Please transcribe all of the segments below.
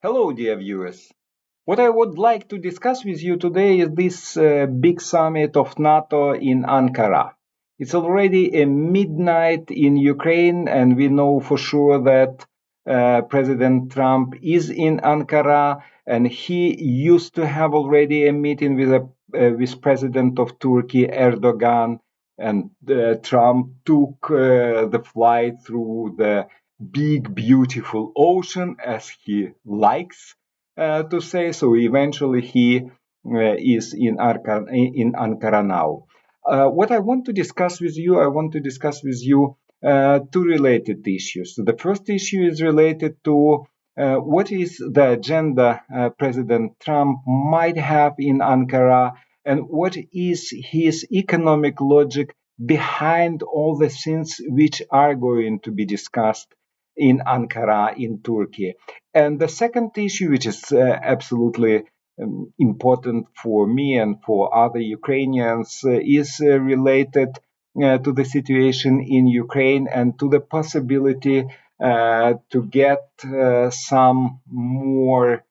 Hello, dear viewers. What I would like to discuss with you today is this big summit of NATO in Ankara. It's already a midnight in Ukraine, and we know for sure that President Trump is in Ankara, and he used to have already a meeting with President of Turkey Erdogan, and Trump took the flight through the big, beautiful ocean as he likes to say. So eventually he is in Ankara now. What I want to discuss with you, I want to discuss with you two related issues. The first issue is related to what is the agenda President Trump might have in Ankara, and what is his economic logic behind all the things which are going to be discussed in Ankara, in Turkey. And the second issue, which is absolutely important for me and for other Ukrainians, is related to the situation in Ukraine and to the possibility to get some more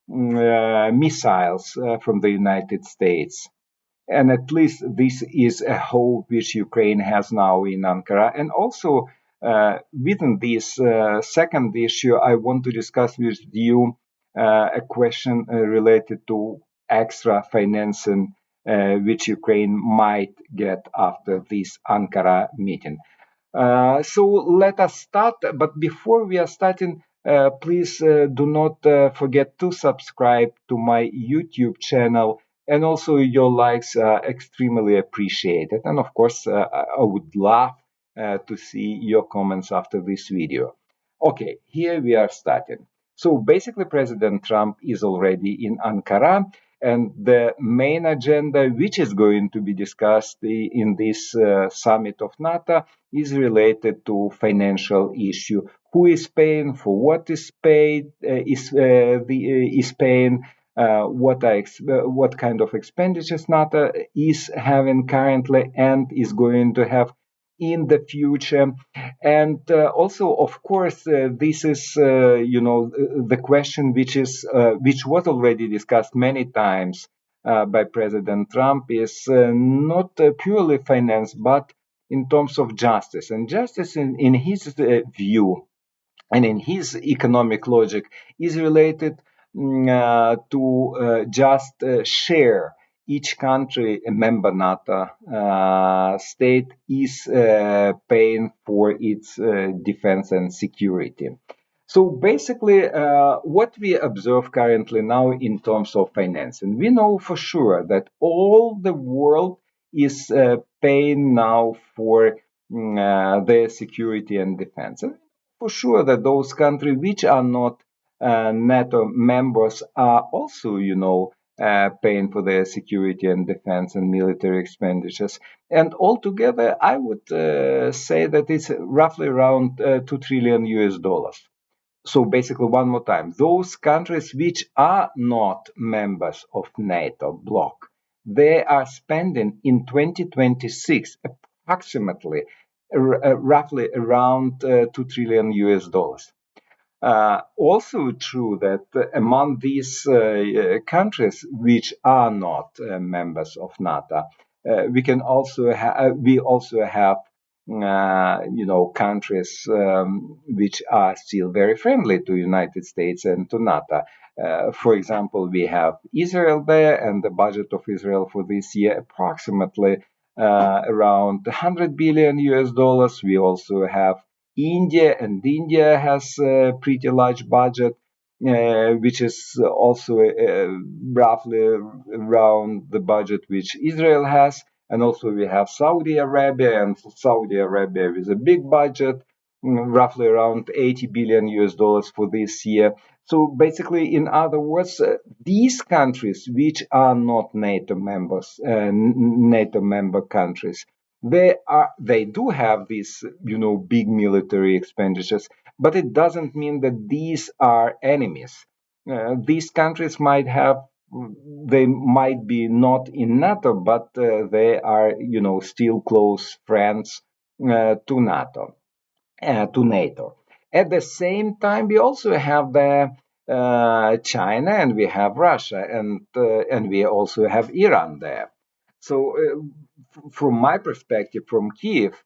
missiles from the United States. And at least this is a hope which Ukraine has now in Ankara. And also, within this second issue, I want to discuss with you a question related to extra financing which Ukraine might get after this Ankara meeting. So let us start. But before we are starting, please do not forget to subscribe to my YouTube channel, and also your likes are extremely appreciated. And of course, I would love to see your comments after this video. Okay, here we are starting. So basically, President Trump is already in Ankara, and the main agenda, which is going to be discussed in this summit of NATO, is related to financial issue. Who is paying for what is paid? Is paying what kind of expenditures NATO is having currently and is going to have in the future. And also, of course, this is the question which was already discussed many times by President Trump, is not purely finance but in terms of justice. And justice, in his view and in his economic logic, is related to just share. Each country, a member NATO state, is paying for its defense and security. So basically, what we observe currently now in terms of financing, we know for sure that all the world is paying now for their security and defense. And for sure that those countries which are not NATO members are also, paying for their security and defense and military expenditures. And altogether, I would say that it's roughly around 2 trillion US dollars. So basically, one more time, those countries which are not members of NATO bloc, they are spending in 2026 approximately roughly around 2 trillion US dollars. Also true that among these countries which are not members of NATO, we also have countries which are still very friendly to United States and to NATO. For example, we have Israel there, and the budget of Israel for this year approximately around 100 billion US dollars. We also have India, and India has a pretty large budget, which is also roughly around the budget which Israel has. And also we have Saudi Arabia, and Saudi Arabia with a big budget, roughly around 80 billion US dollars for this year. So basically, in other words, these countries which are not NATO members, NATO member countries, they do have these big military expenditures, but it doesn't mean that these are enemies. These countries they might be not in NATO, but they are still close friends to NATO. To NATO. At the same time, we also have the China, and we have Russia, and we also have Iran there. So, from my perspective, from Kiev,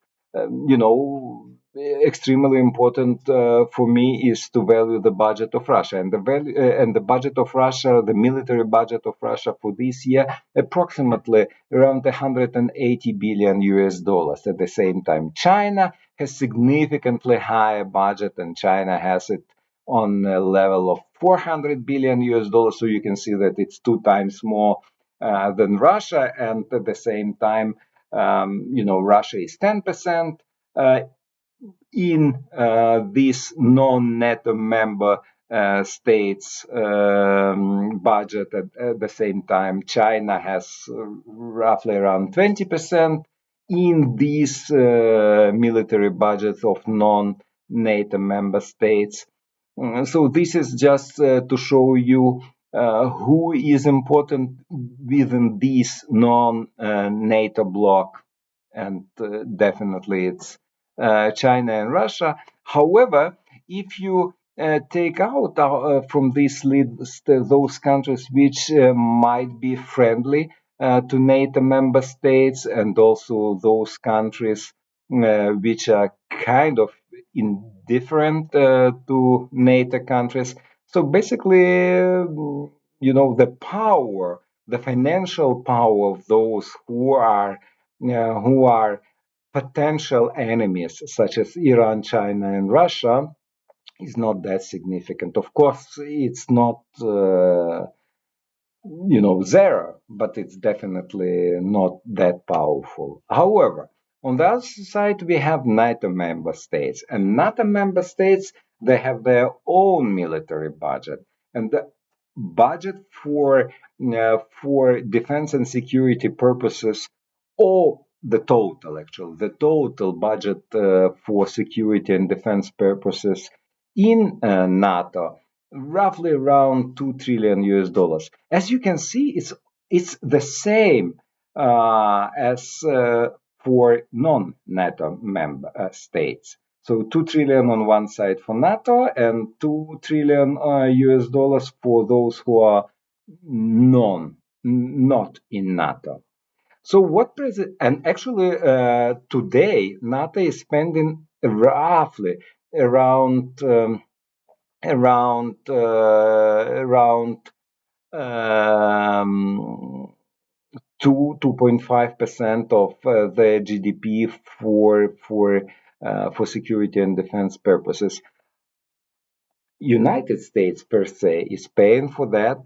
extremely important for me is to value the budget of Russia, and the budget of Russia, the military budget of Russia for this year, approximately around 180 billion US dollars. At the same time, China has significantly higher budget, and China has it on a level of 400 billion US dollars. So you can see that it's two times more than Russia, and at the same time, Russia is 10% uh, in this non-NATO member states budget. At the same time, China has roughly around 20% in these military budgets of non-NATO member states. So this is just to show you who is important within this non-NATO bloc, and definitely it's China and Russia. However, if you take out from this list those countries which might be friendly to NATO member states, and also those countries which are kind of indifferent to NATO countries. So basically, the power, the financial power of those who are potential enemies, such as Iran, China, and Russia, is not that significant. Of course, it's not zero, but it's definitely not that powerful. However, on the other side, we have NATO member states, and NATO member states, they have their own military budget, and the budget for defense and security purposes, or the total budget for security and defense purposes in NATO, roughly around 2 trillion US dollars. As you can see, it's the same as for non-NATO member states. So 2 trillion on one side for NATO, and 2 trillion US dollars for those who are not in NATO. So and actually today NATO is spending roughly around around um, 2.5% of the GDP for security and defense purposes. United States per se is paying for that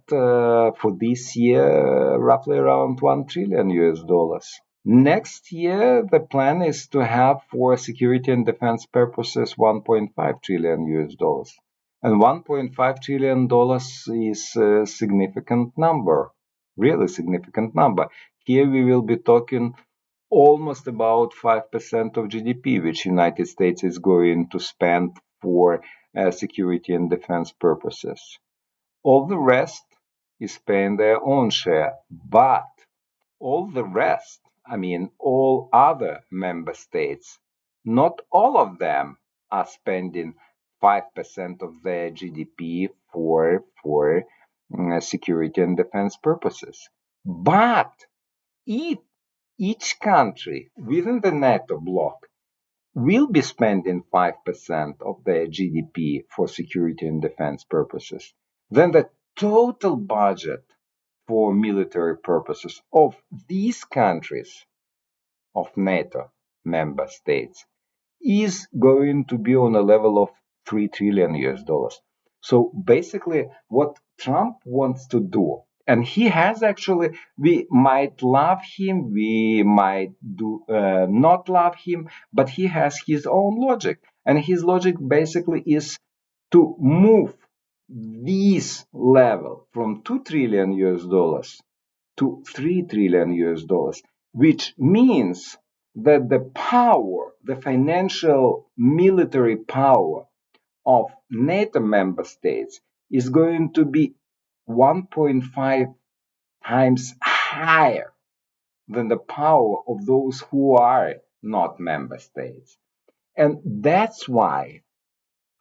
for this year roughly around 1 trillion US dollars. Next year, the plan is to have for security and defense purposes 1.5 trillion US dollars. And 1.5 trillion dollars is a significant number, really significant number. Here we will be talking almost about 5% of GDP, which United States is going to spend for security and defense purposes. All the rest is paying their own share, but all the rest, I mean, all other member states, not all of them are spending 5% of their GDP for security and defense purposes. But if each country within the NATO bloc will be spending 5% of their GDP for security and defense purposes, then the total budget for military purposes of these countries of NATO member states is going to be on a level of 3 trillion US dollars. So basically, what Trump wants to do, and he has actually, we might love him, we might do not love him, but he has his own logic. And his logic basically is to move this level from 2 trillion US dollars to 3 trillion US dollars, which means that the power, the financial military power of NATO member states is going to be 1.5 times higher than the power of those who are not member states. And that's why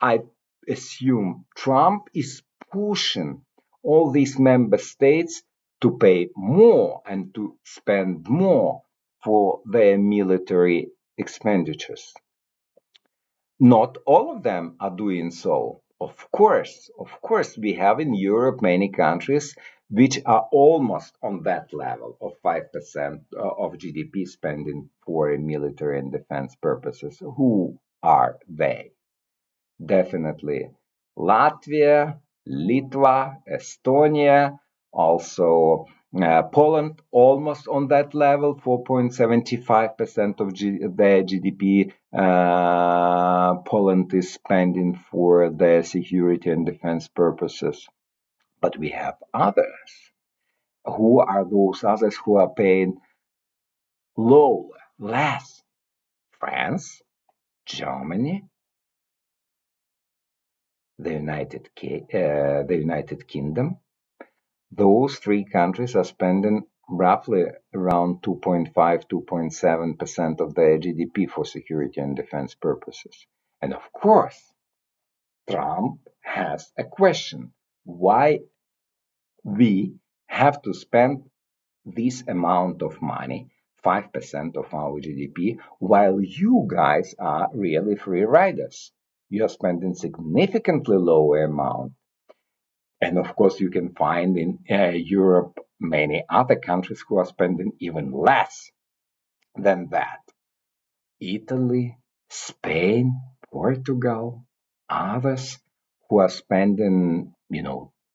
I assume Trump is pushing all these member states to pay more and to spend more for their military expenditures. Not all of them are doing so. Of course, we have in Europe many countries which are almost on that level of 5% of GDP spending for military and defense purposes. Who are they? Definitely Latvia, Litva, Estonia, also Poland, almost on that level, 4.75% of their GDP. Poland is spending for their security and defense purposes. But we have others. Who are those others who are paying low, less? France, Germany, the United Kingdom. Those three countries are spending roughly around 2.5, 2.7% of their GDP for security and defense purposes. And of course, Trump has a question why we have to spend this amount of money, 5% of our GDP, while you guys are really free riders. You're spending significantly lower amount. And of course, you can find in Europe many other countries who are spending even less than that. Italy, Spain, Portugal, others who are spending,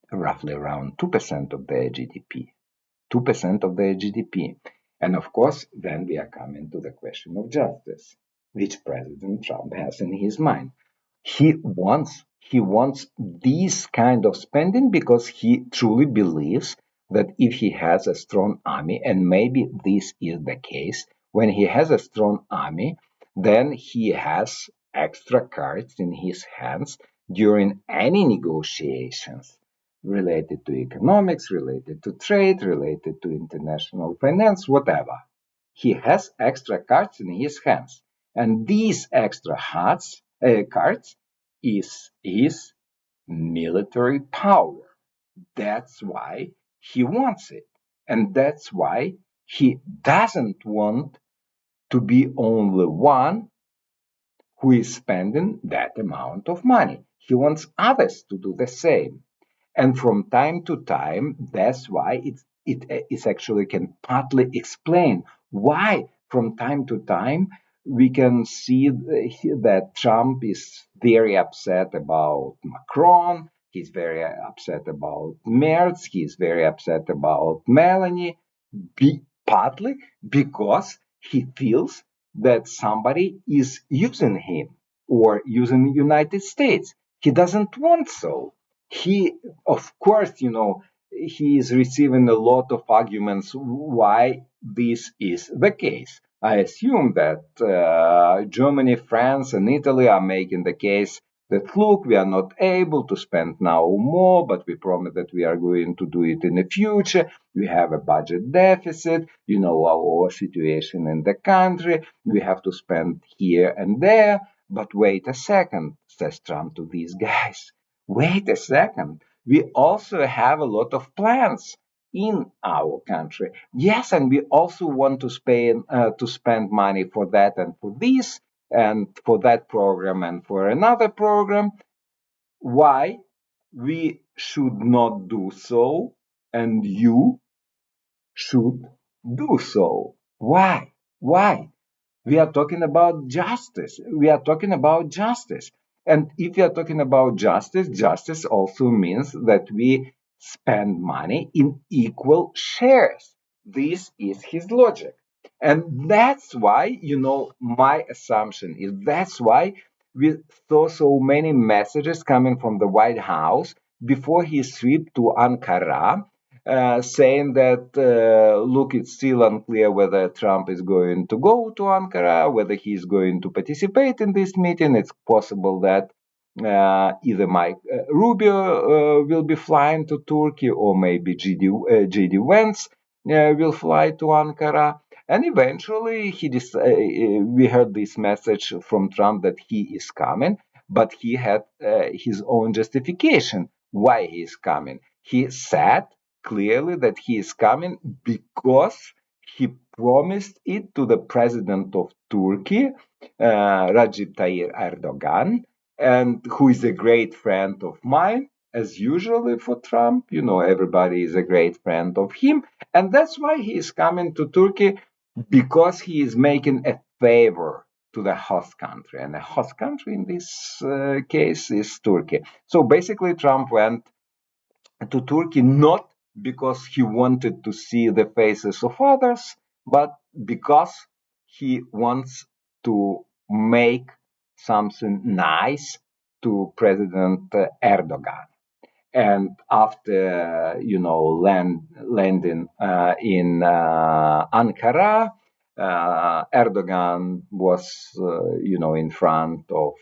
roughly around 2% of their GDP. 2% of their GDP. And of course, then we are coming to the question of justice, which President Trump has in his mind. He wants this kind of spending because he truly believes that if he has a strong army, and maybe this is the case, when he has a strong army, then he has extra cards in his hands during any negotiations related to economics, related to trade, related to international finance, whatever. He has extra cards in his hands. And these extra cards is military power. That's why he wants it. And that's why he doesn't want to be only one who is spending that amount of money. He wants others to do the same. And from time to time, that's why it is actually can partly explain why from time to time we can see that Trump is very upset about Macron, he's very upset about Merz, he's very upset about Melanie, partly because he feels that somebody is using him or using the United States. He doesn't want so. He, of course, he is receiving a lot of arguments why this is the case. I assume that Germany, France, and Italy are making the case that look, we are not able to spend now more, but we promise that we are going to do it in the future. We have a budget deficit, our situation in the country. We have to spend here and there. But wait a second, says Trump to these guys. Wait a second. We also have a lot of plans in our country. Yes, and we also want to spend money for that and for this and for that program and for another program. Why we should not do so and you should do so? Why? Why? We are talking about justice. We are talking about justice. And if we are talking about justice, justice also means that we spend money in equal shares. This is his logic. And that's why, my assumption is that's why we saw so many messages coming from the White House before his trip to Ankara, saying that, look, it's still unclear whether Trump is going to go to Ankara, whether he's going to participate in this meeting. It's possible that either Mike Rubio will be flying to Turkey or maybe JD Vance will fly to Ankara. And eventually, we heard this message from Trump that he is coming, but he had his own justification Why he is coming? He said clearly that he is coming because he promised it to the president of Turkey, Recep Tayyip Erdogan, and who is a great friend of mine, as usually for Trump. You know, everybody is a great friend of him, and that's why he is coming to Turkey, because he is making a favor to the host country, and the host country in this case is Turkey. So basically, Trump went to Turkey not because he wanted to see the faces of others, but because he wants to make something nice to President Erdogan. And after landing in Ankara, Erdogan was in front of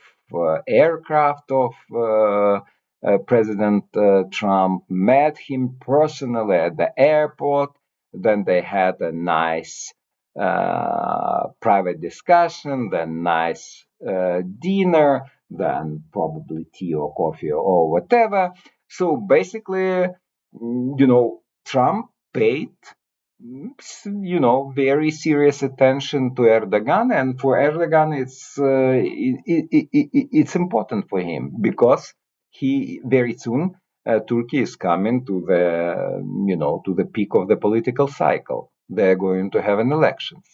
aircraft of President Trump, met him personally at the airport. Then they had a nice private discussion, then nice dinner, then probably tea or coffee or whatever. So basically, Trump paid, very serious attention to Erdogan, and for Erdogan, it's important for him because he very soon Turkey is coming to the peak of the political cycle. They're going to have an elections.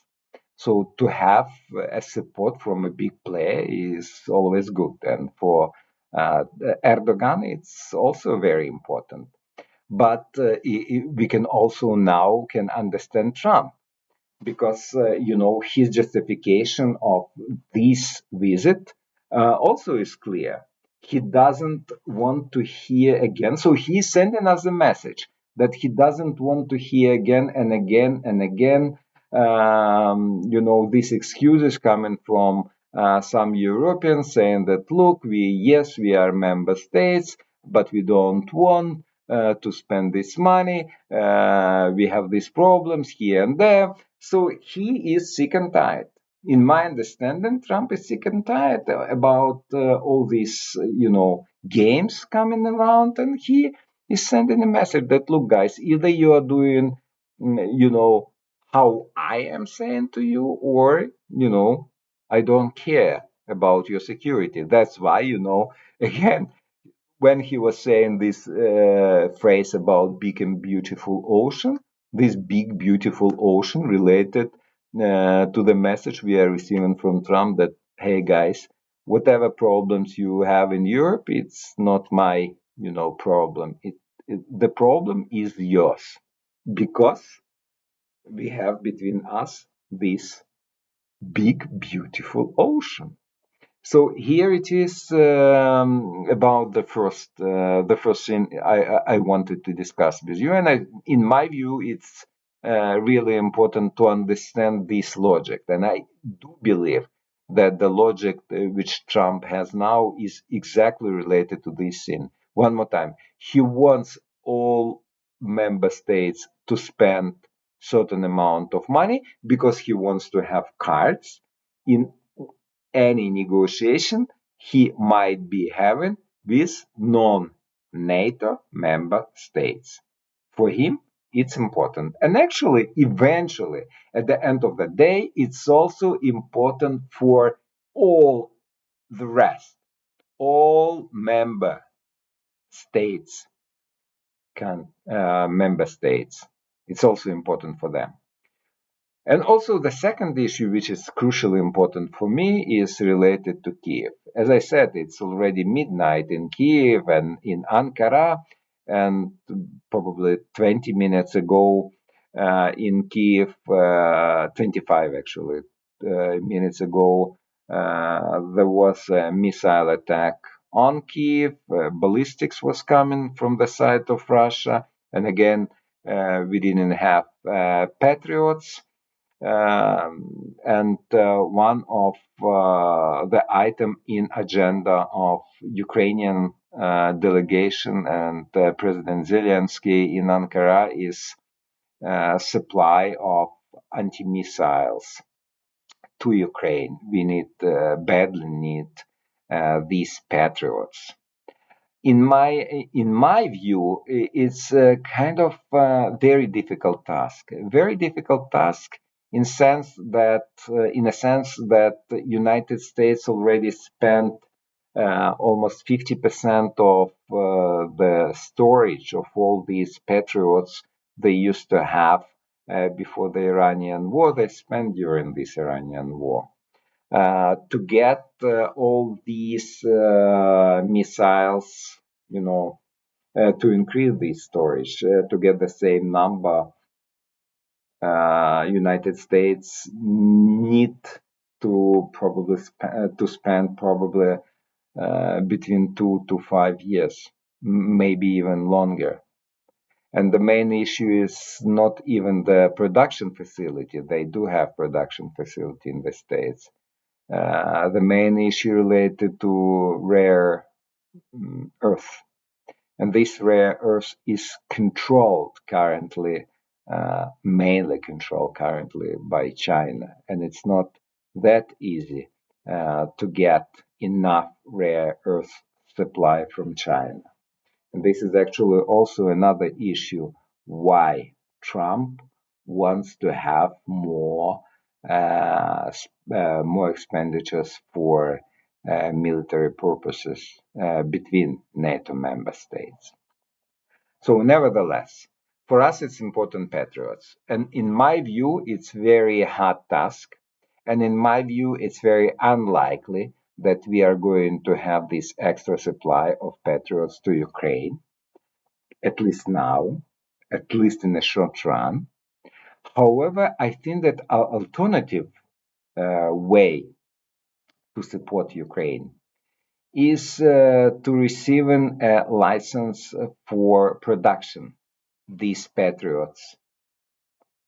So to have a support from a big player is always good, and for Erdogan, it's also very important. But we can also now can understand Trump, because his justification of this visit also is clear. He doesn't want to hear again. So he's sending us a message that he doesn't want to hear again and again and again. These excuses coming from some Europeans saying that, look, we are member states, but we don't want to spend this money. We have these problems here and there. So he is sick and tired. In my understanding, Trump is sick and tired about all these, games coming around, and he is sending a message that, look, guys, either you are doing, how I am saying to you, or, I don't care about your security. That's why, again, when he was saying this phrase about big and beautiful ocean, this big beautiful ocean related to the message we are receiving from Trump that, hey guys, whatever problems you have in Europe, it's not my problem. The problem is yours, because we have between us this big beautiful ocean. So here it is about the first thing I wanted to discuss with you, and in my view, it's really important to understand this logic, and I do believe that the logic which Trump has now is exactly related to this thing. One more time, he wants all member states to spend certain amount of money because he wants to have cards in any negotiation he might be having with non-NATO member states. For him, it's important. And actually, eventually, at the end of the day, it's also important for all the rest, all states member states. It's also important for them. And also, the second issue, which is crucially important for me, is related to Kyiv. As I said, it's already midnight in Kyiv and in Ankara, and probably 20 minutes ago in Kyiv, 25 actually minutes ago, there was a missile attack on Kyiv. Ballistics was coming from the side of Russia, and again, we didn't have Patriots. And one of the item in agenda of Ukrainian delegation and President Zelensky in Ankara is supply of anti-missiles to Ukraine. We badly need these Patriots. in my view, it's a kind of very difficult task. A very difficult task in a sense that the United States already spent almost 50% of the storage of all these Patriots they used to have before the Iranian war. They spent during this Iranian war to get all these missiles, to increase this storage, to get the same number, United States need to spend probably between 2 to 5 years, maybe even longer. And the main issue is not even the production facility. They do have production facility in the States. The main issue related to rare earth, and this rare earth is controlled currently, mainly controlled currently by China, and it's not that easy to get enough rare earth supply from China. And this is actually also another issue why Trump wants to have more expenditures for military purposes between NATO member states. So, nevertheless, for us it's important Patriots, and in my view, it's very hard task, and in my view, it's very unlikely that we are going to have this extra supply of Patriots to Ukraine, at least now, at least in the short run. However, I think that our alternative way to support Ukraine is to receiving a license for production these Patriots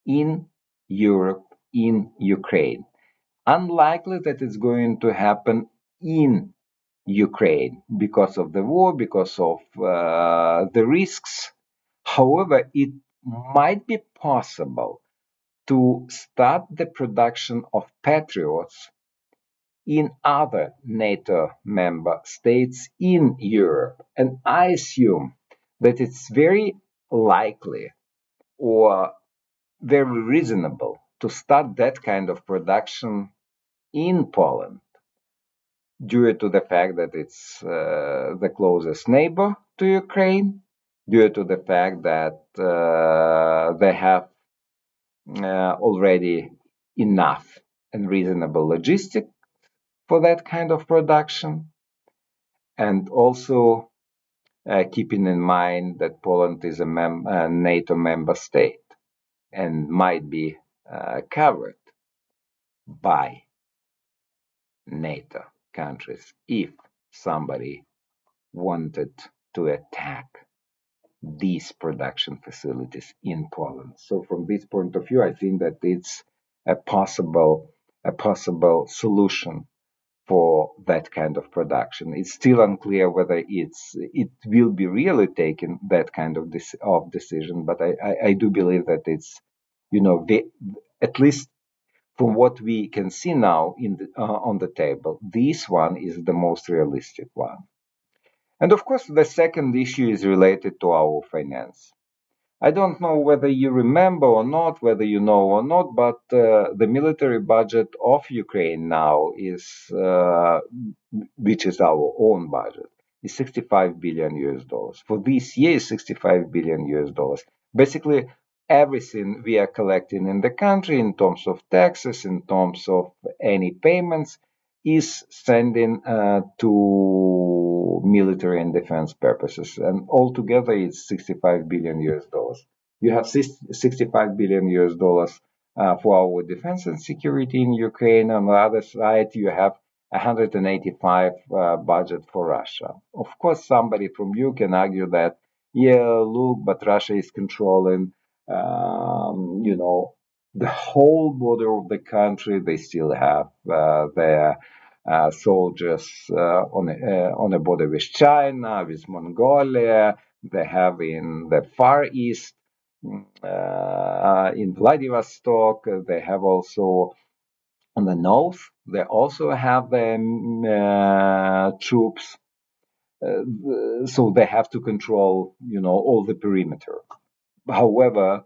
in Europe, in Ukraine. Unlikely that it's going to happen in Ukraine because of the war, because of the risks. However, it might be possible to start the production of Patriots in other NATO member states in Europe. And I assume that it's very likely or very reasonable to start that kind of production in Poland due to the fact that it's the closest neighbor to Ukraine, due to the fact that they have already enough and reasonable logistics for that kind of production, and also keeping in mind that Poland is a NATO member state and might be covered by NATO countries if somebody wanted to attack these production facilities in Poland. So from this point of view, I think that it's a possible solution for that kind of production. It's still unclear whether it will be really taken that kind of decision, but I do believe that it's at least from what we can see now on the table, this one is the most realistic one. And of course, the second issue is related to our finance. I don't know whether you remember or not, whether you know or not, but the military budget of Ukraine now which is our own budget, is 65 billion US dollars. For this year, is 65 billion US dollars. Basically, everything we are collecting in the country in terms of taxes, in terms of any payments, is sending to military and defense purposes, and altogether it's 65 billion US dollars. You have 65 billion US dollars for our defense and security in Ukraine. On the other side, you have 185 budget for Russia. Of course, somebody from you can argue that, yeah, look, but Russia is controlling, the whole border of the country. They still have their soldiers on a border with China, with Mongolia. They have in the Far East, in Vladivostok. They have also on the north. They also have the troops. so they have to control, all the perimeter. However,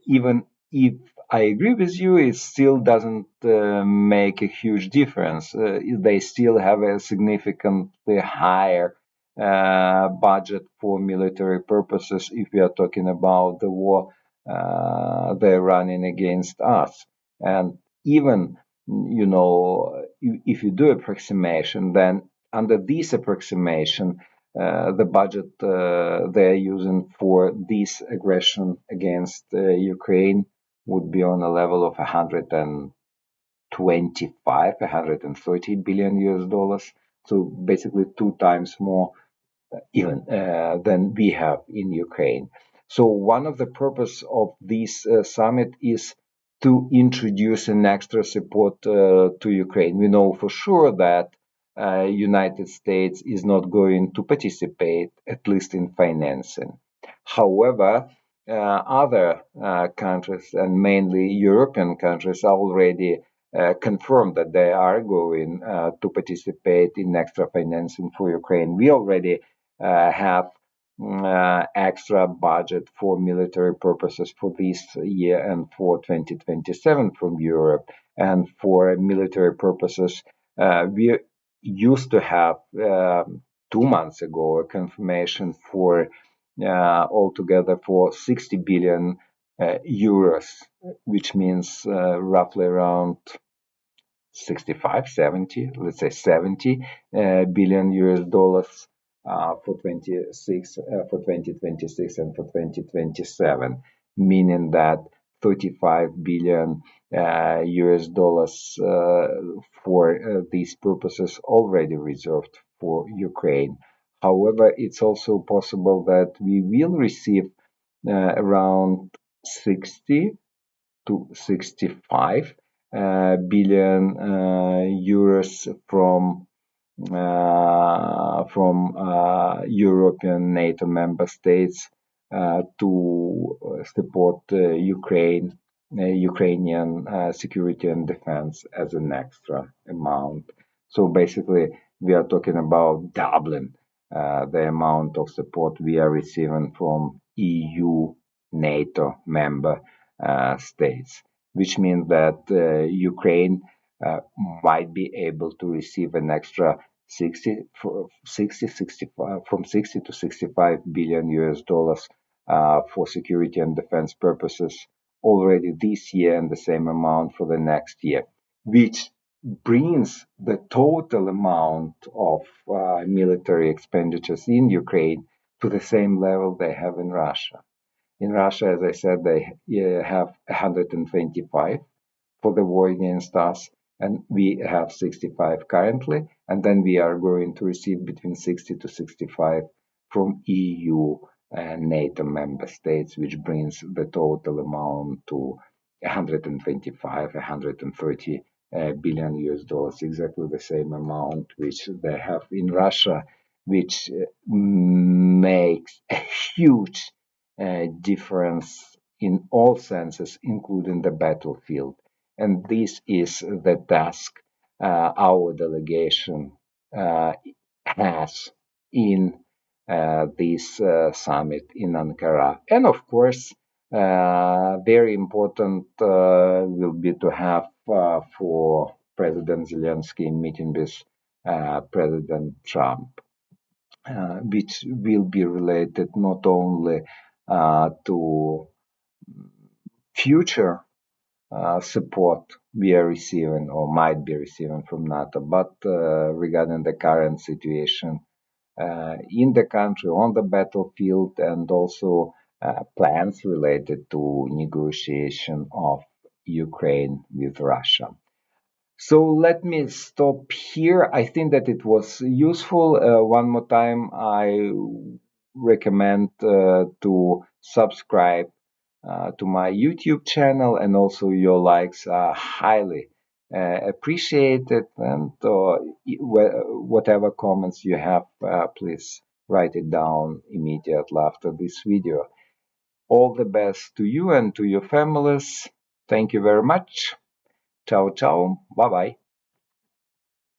even if I agree with you, it still doesn't make a huge difference. They still have a significantly higher budget for military purposes if we are talking about the war they're running against us. And even, if you do approximation, then under this approximation, the budget they're using for this aggression against Ukraine would be on a level of 125, 130 billion US dollars. So basically two times more even than we have in Ukraine. So one of the purpose of this summit is to introduce an extra support to Ukraine. We know for sure that United States is not going to participate, at least in financing. However, other countries, and mainly European countries, are already confirmed that they are going to participate in extra financing for Ukraine. We already have extra budget for military purposes for this year and for 2027 from Europe. And for military purposes, we used to have 2 months ago a confirmation for altogether for 60 billion euros, which means roughly around 65, 70, let's say 70 billion US dollars for 2026 and for 2027, meaning that 35 billion US dollars for these purposes already reserved for Ukraine. However, it's also possible that we will receive around 60 to 65 billion euros from European NATO member states to support Ukrainian security and defense as an extra amount. So basically, we are talking about doubling the amount of support we are receiving from EU NATO member states, which means that Ukraine uh, might be able to receive an extra 65, from 60 to 65 billion US dollars for security and defense purposes already this year, and the same amount for the next year, which brings the total amount of military expenditures in Ukraine to the same level they have in Russia. In Russia, as I said, they have 125 for the war against us, and we have 65 currently, and then we are going to receive between 60 to 65 from EU and NATO member states, which brings the total amount to 125, 130 billion US dollars, exactly the same amount which they have in Russia, which makes a huge difference in all senses, including the battlefield. And this is the task our delegation has in this summit in Ankara. And of course, very important will be to have for President Zelensky meeting with President Trump, which will be related not only to future support we are receiving or might be receiving from NATO, but regarding the current situation in the country, on the battlefield, and also plans related to negotiation of Ukraine with Russia. So let me stop here. I think that it was useful. One more time, I recommend to subscribe to my YouTube channel, and also your likes are highly appreciated. And whatever comments you have, please write it down immediately after this video. All the best to you and to your families. Thank you very much. Ciao, ciao. Bye bye.